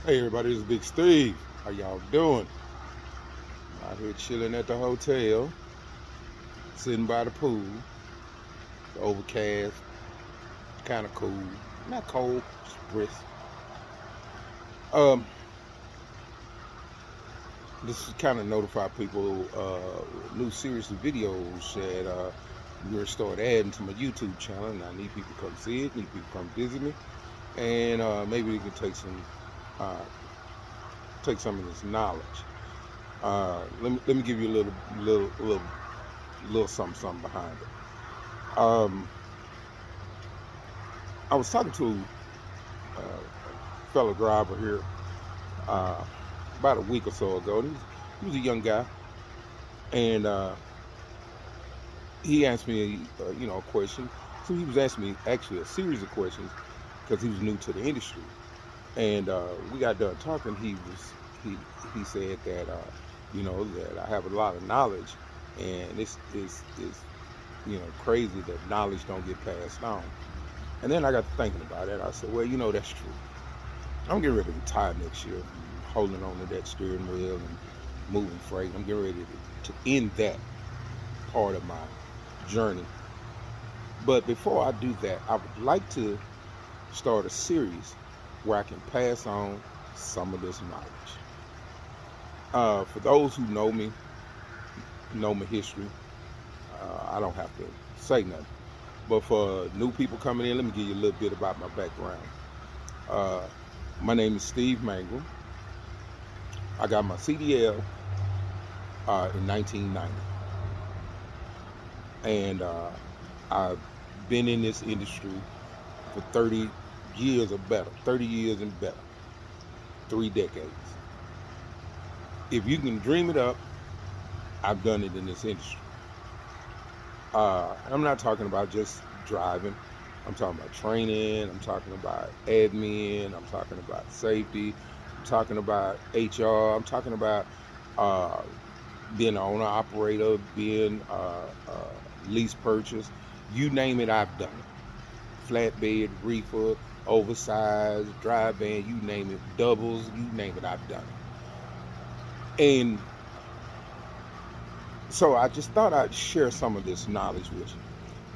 Hey everybody, this is Big Steve. How y'all doing? Out here chilling at the hotel, sitting by the pool. It's overcast, kind of cool. Not cold, just brisk. Um, this is kind of notify people new series of videos that we're gonna start adding to my YouTube channel, and I need people to come see it. Need people to come visit me, and maybe we can uh, take some of this knowledge. Let me give you a little something behind it. Um, I was talking to a fellow driver here uh, about a week or so ago. And he was a young guy, and he asked me, a question. So he was asking me actually a series of questions because he was new to the industry. And we got done talking. He he said that that I have a lot of knowledge, and it's crazy that knowledge don't get passed on. And then I got to thinking about it. I said, well, that's true. I'm getting ready to retire next year. I'm holding on to that steering wheel and moving freight. I'm getting ready to end that part of my journey. But before I do that, I would like to start a series where I can pass on some of this knowledge. For those who know my history, I don't have to say nothing. But for new people coming in, let me give you a little bit about my background. Uh, my name is Steve Mangrum. I got my CDL in 1990, and I've been in this industry for 30 years or better, 30 years and better, 3 decades. If you can dream it up, I've done it in this industry. I'm not talking about just driving. I'm talking about training. I'm talking about admin. I'm talking about safety. I'm talking about HR. I'm talking about uh, being an owner operator, being lease purchase. You name it, I've done it. Flatbed, reefer, oversized, dry van, you name it, doubles, you name it, I've done it. And so I just thought I'd share some of this knowledge with you.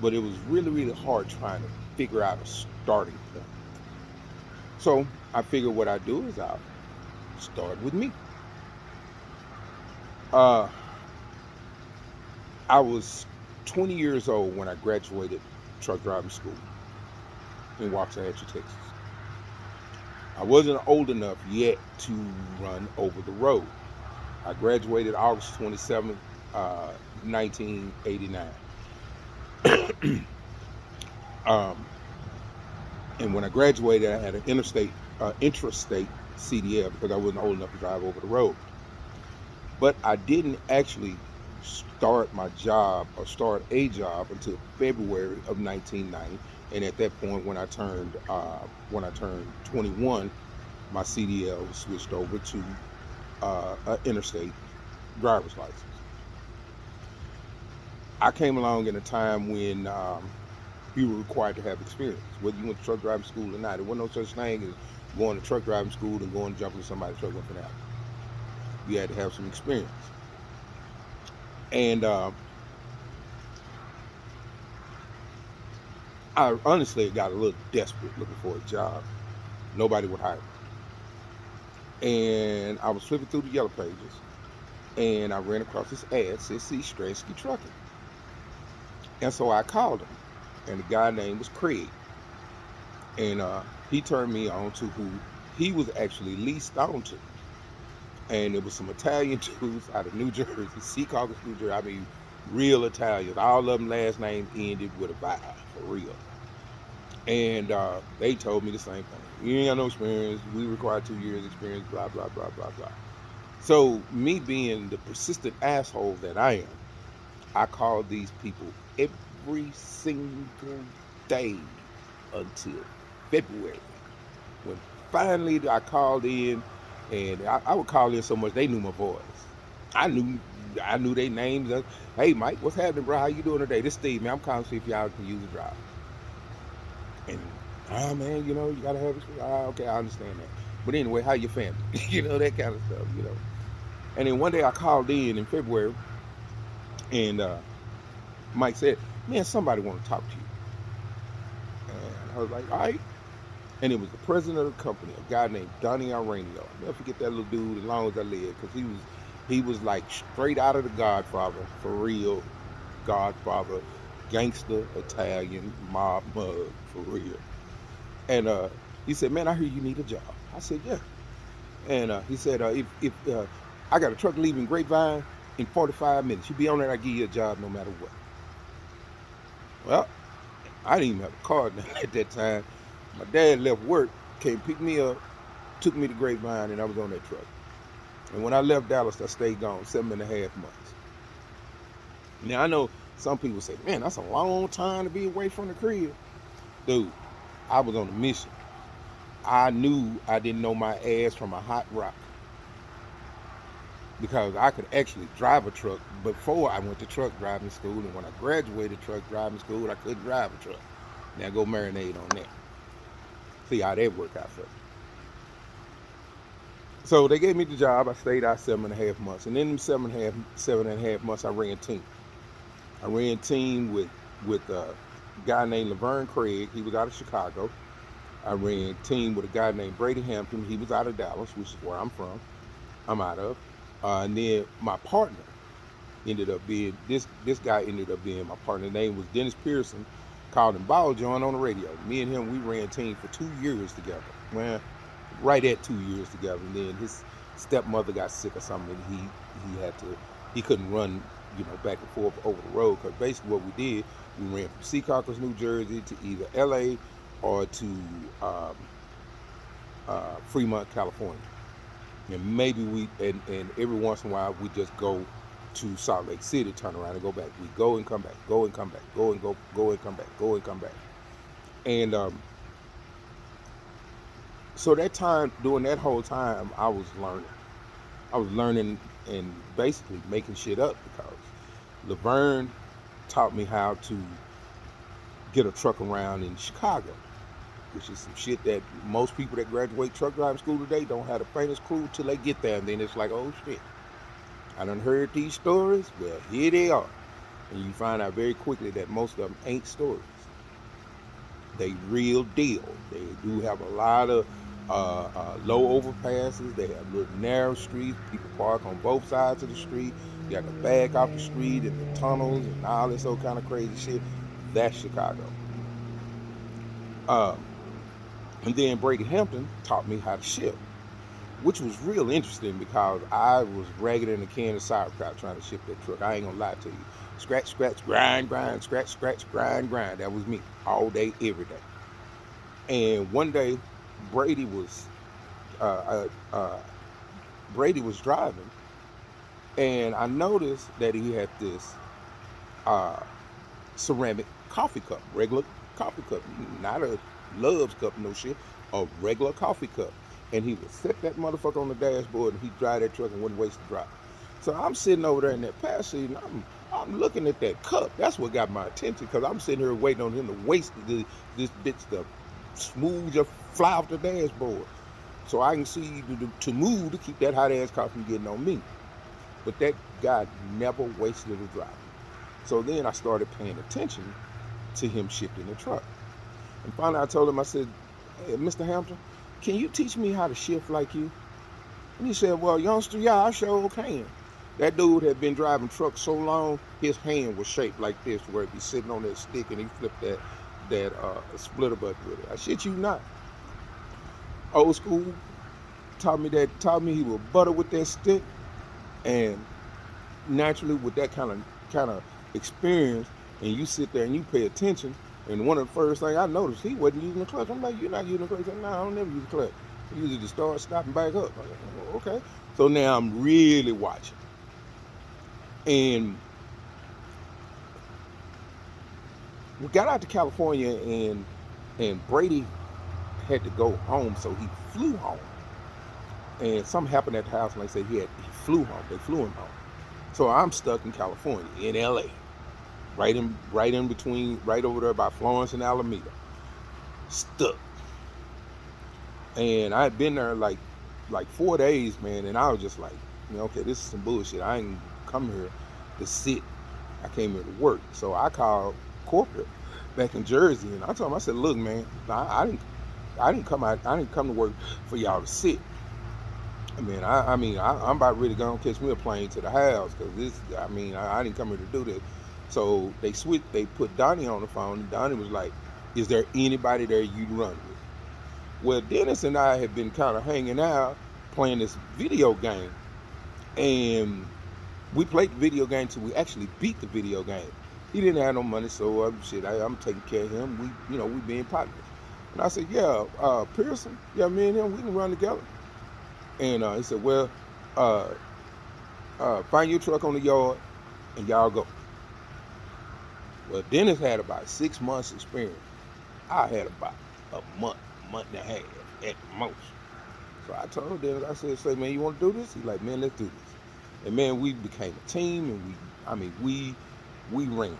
But it was really, really hard trying to figure out a starting point. So I figured what I do is I'll start with me. Uh, I was 20 years old when I graduated truck driving school in Waxahachie, Texas. I wasn't old enough yet to run over the road. I graduated August 27th, 1989. um, and when I graduated, I had an intrastate CDL because I wasn't old enough to drive over the road. But I didn't actually start a job until February of 1990. And at that point, when I turned 21, my CDL was switched over to an interstate driver's license. I came along in a time when you were required to have experience, whether you went to truck driving school or not. There wasn't no such thing as going to truck driving school and going to jump into somebody's truck and for that. You had to have some experience. And I honestly got a little desperate looking for a job. Nobody would hire me. And I was flipping through the yellow pages and I ran across this ad, said C. Stransky Trucking. And so I called him. And the guy name was Craig. And he turned me on to who he was actually leased on to. And it was some Italian dudes out of New Jersey, Secaucus, New Jersey. I mean, real Italians. All of them last name ended with a Y, for real. And they told me the same thing. You ain't got no experience. We require 2 years experience, blah, blah, blah, blah, blah. So, me being the persistent asshole that I am, I called these people every single day until February. When finally I called in, and I would call in so much they knew my voice. I knew I knew their names. Hey Mike, what's happening, bro? How you doing today? This Steve, man. I'm calling to see if y'all can use a driver. And man, you gotta have experience. Okay, I understand that. But anyway, how your family? That kind of stuff. And then one day I called in February, and Mike said, "Man, somebody want to talk to you." And I was like, "All right." And it was the president of the company, a guy named Donnie Aranio. I'll never forget that little dude as long as I live, because he was like straight out of The Godfather, for real. Godfather, gangster, Italian, mob mug, for real. And he said, "Man, I hear you need a job." I said, "Yeah." And he said, "If I got a truck leaving Grapevine in 45 minutes, you be on there, I give you a job no matter what." Well, I didn't even have a car at that time. My dad left work, came pick me up, took me to Grapevine, and I was on that truck. And when I left Dallas, I stayed gone 7.5 months. Now I know some people say, "Man, that's a long time to be away from the crib." Dude, I was on a mission. I knew I didn't know my ass from a hot rock, because I could actually drive a truck before I went to truck driving school, and when I graduated truck driving school, I couldn't drive a truck. Now go marinate on that. See how that worked out for me. So they gave me the job. I stayed out 7.5 months, and in them 7.5 months, I ran team. I ran team with a guy named Laverne Craig. He was out of Chicago. I ran team with a guy named Brady Hampton. He was out of Dallas, which is where I'm from. I'm out of. And then my partner ended up being this guy ended up being my partner. His name was Dennis Pearson. Called him Ball John on the radio. Me and him, we ran team for 2 years together. Well, right at 2 years together. And then his stepmother got sick or something, and he couldn't run, back and forth over the road. Because basically what we did, we ran from Secaucus, New Jersey, to either L.A. or to Fremont, California. And maybe and every once in a while we just go to Salt Lake City, turn around and go back. We go and come back, go and come back, go and come back, go and come back. And so that time, during that whole time, I was learning. I was learning and basically making shit up, because Laverne taught me how to get a truck around in Chicago, which is some shit that most people that graduate truck driving school today don't have the faintest clue till they get there, and then it's like, oh shit, I done heard these stories. Well, here they are, and you find out very quickly that most of them ain't stories. They real deal. They do have a lot of low overpasses. They have little narrow streets. People park on both sides of the street. You got to back off the street and the tunnels and all this old kind of crazy shit. That's Chicago. Um, and then Brady Hampton taught me how to ship, which was real interesting, because I was ragged in a can of sauerkraut trying to ship that truck. I ain't gonna lie to you. Scratch, scratch, grind, grind, scratch, scratch, grind, grind. That was me all day, every day. And one day, Brady was uh, uh, uh, Brady was driving, and I noticed that he had this uh, ceramic coffee cup, regular coffee cup, not a Love's cup, no shit, a regular coffee cup. And he would set that motherfucker on the dashboard, and he'd drive that truck and wouldn't waste a drop. So I'm sitting over there in that passenger seat, and I'm looking at that cup. That's what got my attention, because I'm sitting here waiting on him to waste this bitch to smooth just fly off the dashboard, so I can see to move to keep that hot ass coffee from getting on me. But that guy never wasted a drop. So then I started paying attention to him shifting the truck. And finally I told him, I said, "Hey, Mr. Hampton, can you teach me how to shift like you?" And he said, "Well, youngster, yeah, I sure can." That dude had been driving trucks so long, his hand was shaped like this, where he'd be sitting on that stick and he flipped that splitter button with it. I shit you not. Old school taught me he would butter with that stick, and naturally with that kind of experience, and you sit there and you pay attention, and one of the first things I noticed, he wasn't using the clutch. I'm like, "You're not using the clutch?" "No, I don't never use the clutch. I use it to start, stop, and back up." I'm like, "Oh, okay." So now I'm really watching. And we got out to California, and Brady had to go home, so he flew home. And something happened at the house, and they said he flew home. They flew him home. So I'm stuck in California, in LA, right in between, right over there by Florence and Alameda. Stuck. And I had been there like 4 days, man, and I was just like, okay, this is some bullshit. I ain't come here to sit. I came here to work. So I called corporate back in Jersey, and I told them, I said, look, man, I didn't come to work for y'all to sit. I'm about ready to go and catch me a plane to the house because I didn't come here to do this. So they put Donnie on the phone, and Donnie was like, is there anybody there you run with? Well, Dennis and I had been kind of hanging out playing this video game, and we played the video game till we actually beat the video game. He didn't have no money, so I'm taking care of him. We being partners. And I said, yeah, Pearson, yeah, me and him, we can run together. And he said, well, uh, find your truck on the yard and y'all go. Well, Dennis had about 6 months experience. I had about a month and a half at the most. So I told Dennis, I said, say, man, you want to do this? He's like, man, let's do this. And man, we became a team, and we ran.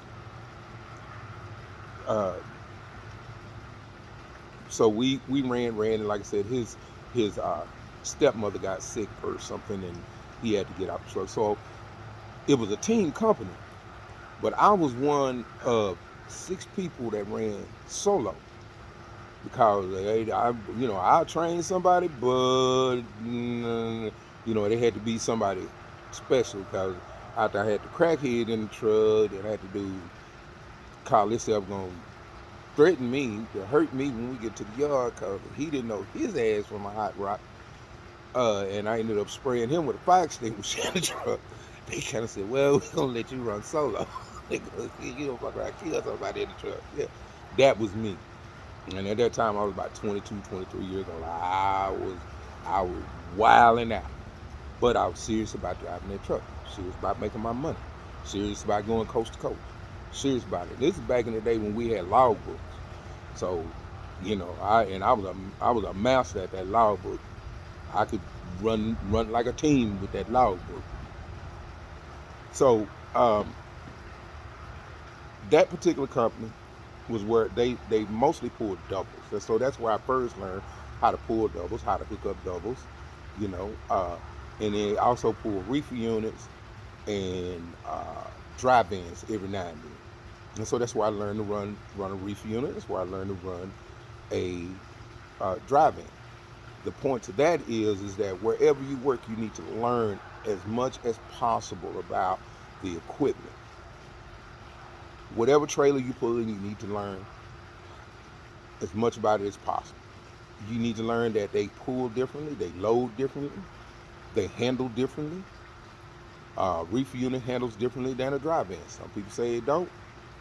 Uh, so we ran, and like I said, his stepmother got sick or something, and he had to get out the truck. So it was a team company, but I was one of 6 people that ran solo because I trained somebody, but they had to be somebody special because after I had the crackhead in the truck, and I had to call himself gonna threaten me to hurt me when we get to the yard because he didn't know his ass from a hot rock. And I ended up spraying him with a fire extinguisher in the truck. They kind of said, well, we're going to let you run solo. Because you don't fuck around, kill somebody in the truck. Yeah, that was me. And at that time, I was about 22, 23 years old. I was wilding out. But I was serious about driving that truck. Serious about making my money. Serious about going coast to coast. Serious about it. This is back in the day when we had logbooks. So, I was a master at that logbook. I could run like a team with that logbook. So that particular company was where they mostly pulled doubles. And so that's where I first learned how to pull doubles, how to hook up doubles, you know. And they also pull reefer units and drive-ins every now and then. And so that's where I learned to run a reefer unit. That's where I learned to run a drive-in. The point to that is that wherever you work, you need to learn as much as possible about the equipment. Whatever trailer you pull in, you need to learn as much about it as possible. You need to learn that they pull differently, they load differently, they handle differently. Reefer unit handles differently than a drive-in. Some people say it don't,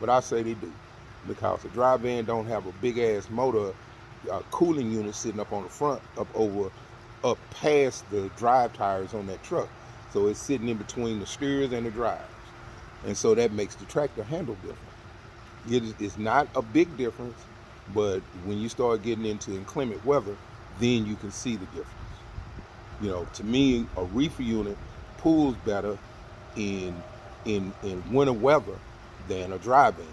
but I say they do, because a drive-in don't have a big ass motor cooling unit sitting up on the front, up past the drive tires on that truck. So it's sitting in between the steers and the drives, and so that makes the tractor handle different. It's not a big difference, but when you start getting into inclement weather, then you can see the difference. To me, a reefer unit pulls better in in winter weather than a drive-in,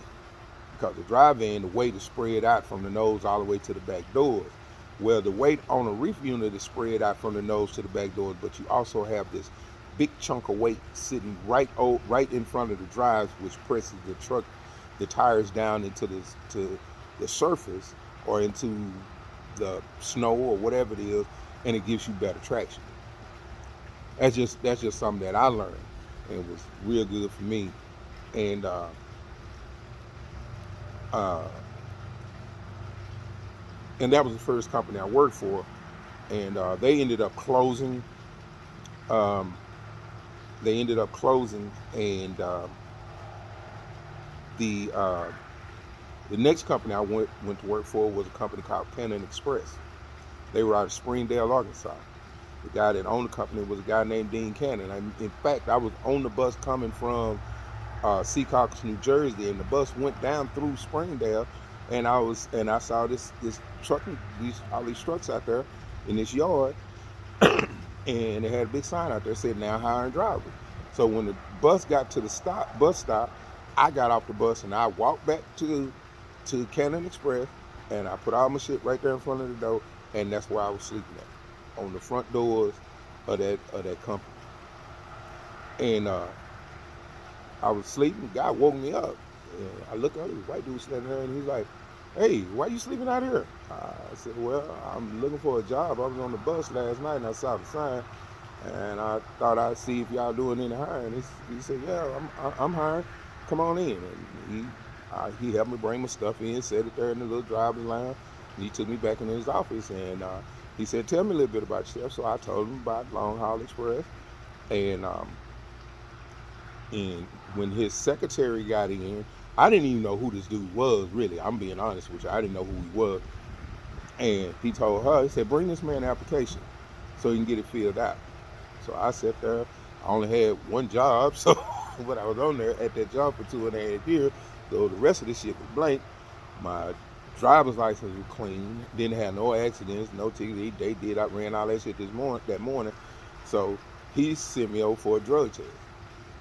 because the drive-in, the weight is spread out from the nose all the way to the back doors. Well, the weight on a reefer unit is spread out from the nose to the back doors, but you also have this big chunk of weight sitting right in front of the drives, which presses the tires down into to the surface or into the snow or whatever it is, and it gives you better traction. That's just something that I learned, and it was real good for me. And uh, and that was the first company I worked for, and they ended up closing. Um, and the uh, the next company I went to work for was a company called Cannon Express. They were out of Springdale, Arkansas. The guy that owned the company was a guy named Dean Cannon. In fact, I was on the bus coming from Secaucus, New Jersey, and the bus went down through Springdale, and I saw this truck, all these trucks out there in this yard, and they had a big sign out there that said now hiring drivers. So when the bus got to the bus stop, I got off the bus and I walked back to Cannon Express, and I put all my shit right there in front of the door, and that's where I was sleeping at, on the front doors of that company. And I was sleeping. God woke me up. And I look up, this white dude standing there, and he's like, "Hey, why you sleeping out here?" I said, "Well, I'm looking for a job. I was on the bus last night, and I saw the sign, and I thought I'd see if y'all doing any hiring." He said, "Yeah, I'm hiring. Come on in." And he helped me bring my stuff in, set it there in the little driver's lounge. And he took me back into his office, and he said, "Tell me a little bit about yourself." So I told him about Long Haul Express, and and when his secretary got in, I didn't even know who this dude was, really. I'm being honest with you. I didn't know who he was. And he told her, he said, "Bring this man an application so he can get it filled out." So I sat there. I only had one job, so but I was on there at that job for 2.5 years. So the rest of this shit was blank. My driver's license was clean. Didn't have no accidents, no tickets. They did. I ran all that shit that morning. So he sent me over for a drug test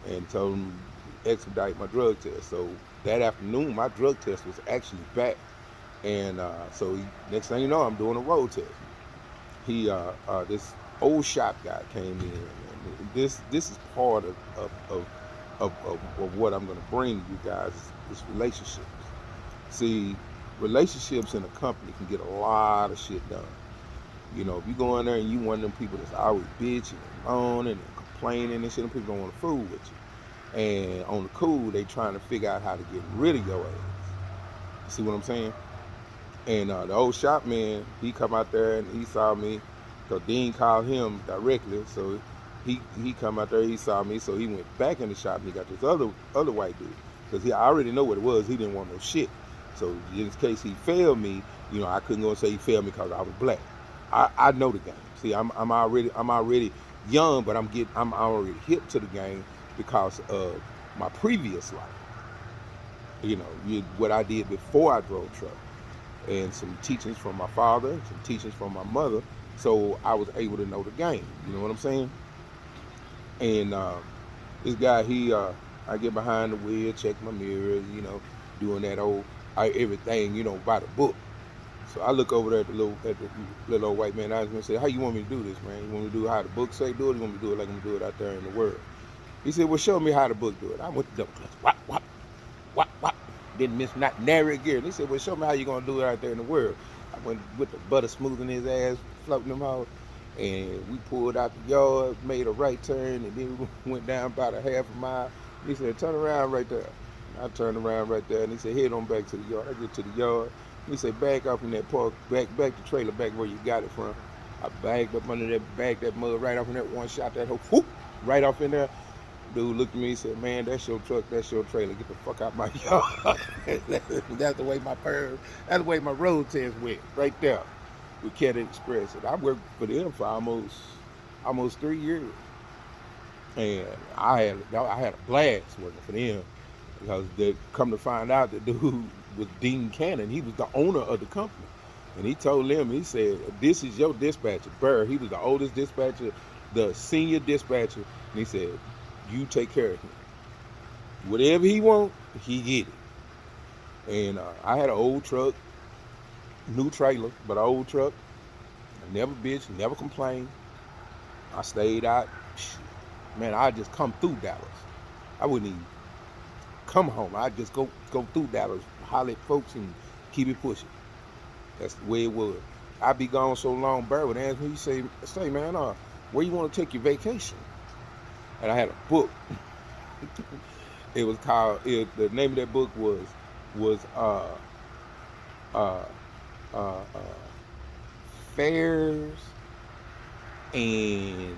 and told him expedite my drug test. So that afternoon, my drug test was actually back, and next thing you know, I'm doing a road test. This old shop guy came in, and this is part of what I'm going to bring to you guys is relationships. See, relationships in a company can get a lot of shit done. You know, if you go in there and you one of them people that's always bitching and moaning and complaining and shit, them people don't want to fool with you. And on the cool, they trying to figure out how to get rid of your ass. You see what I'm saying? And the old shop man, he come out there and he saw me, cause Dean called him directly. So he come out there, he saw me, so he went back in the shop and he got this other white dude, cause I already know what it was. He didn't want no shit. So in case he failed me, I couldn't go and say he failed me because I was black. I know the game. See, I'm already young, but I'm already hip to the game because of my previous life. What I did before I drove truck, and some teachings from my father, some teachings from my mother, so I was able to know the game. You know what I'm saying? And this guy, I get behind the wheel, check my mirrors, doing that everything, by the book. So I look over there at the little old white man. I was gonna say, "How you want me to do this, man? You want me to do how the book say do it? Or you want me to do it like I'm gonna do it out there in the world?" He said, "Well, show me how the book do it." I went to double clutch, whop whop whop whop. Didn't miss not nary a gear. And he said, "Well, show me how you gonna do it out there in the world." I went with the butter smoothing his ass, floating him out, and we pulled out the yard, made a right turn, and then we went down about a half a mile. He said, "Turn around right there." I turned around right there, and he said, "Head on back to the yard." I get to the yard. He said, "Back up in that park, back the trailer, back where you got it from." I bagged up under that bag, that mud right off in that one shot, that whole whoop, right off in there. Dude looked at me and said, "Man, that's your truck, that's your trailer. Get the fuck out my yard." That's the way that's the way my road test went, right there with Caddy Express. And I worked for them for almost 3 years. And I had a blast working for them because they come to find out the dude was Dean Cannon. He was the owner of the company. And he told them, he said, "This is your dispatcher, Burr." He was the oldest dispatcher, the senior dispatcher. And he said, "You take care of him. Whatever he want, he get it." And I had an old truck, new trailer, but an old truck. I never bitch, never complained. I stayed out. Man, I just come through Dallas. I wouldn't even come home. I just go through Dallas, holler at folks, and keep it pushing. That's the way it was. I be gone so long. Barry would ask me, he say, "Man, where you want to take your vacation?" And I had a book. It was called. The name of that book was uh, uh, Fairs and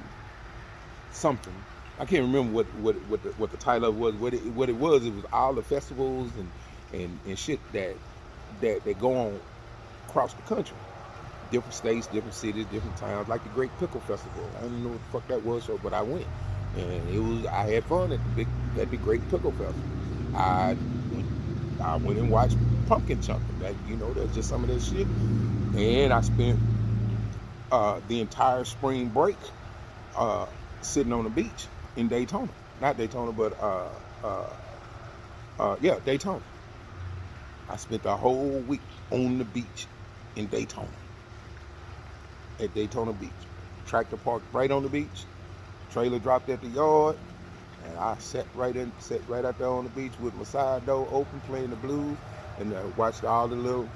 something. I can't remember what the title of it was. It was all the festivals and shit that go on across the country, different states, different cities, different towns, like the Great Pickle Festival. I didn't know what the fuck that was, but I went, and I had fun at the Great Pickle Festival. I went, I went and watched pumpkin chumping. That's just some of that shit. And I spent the entire spring break uh, sitting on the beach in Daytona. Not Daytona, but yeah, Daytona. I spent the whole week on the beach in Daytona. at Daytona Beach. Tractor parked right on the beach. Trailer dropped at the yard, and I sat right out there on the beach with my side door open, playing the blues, and watched all the little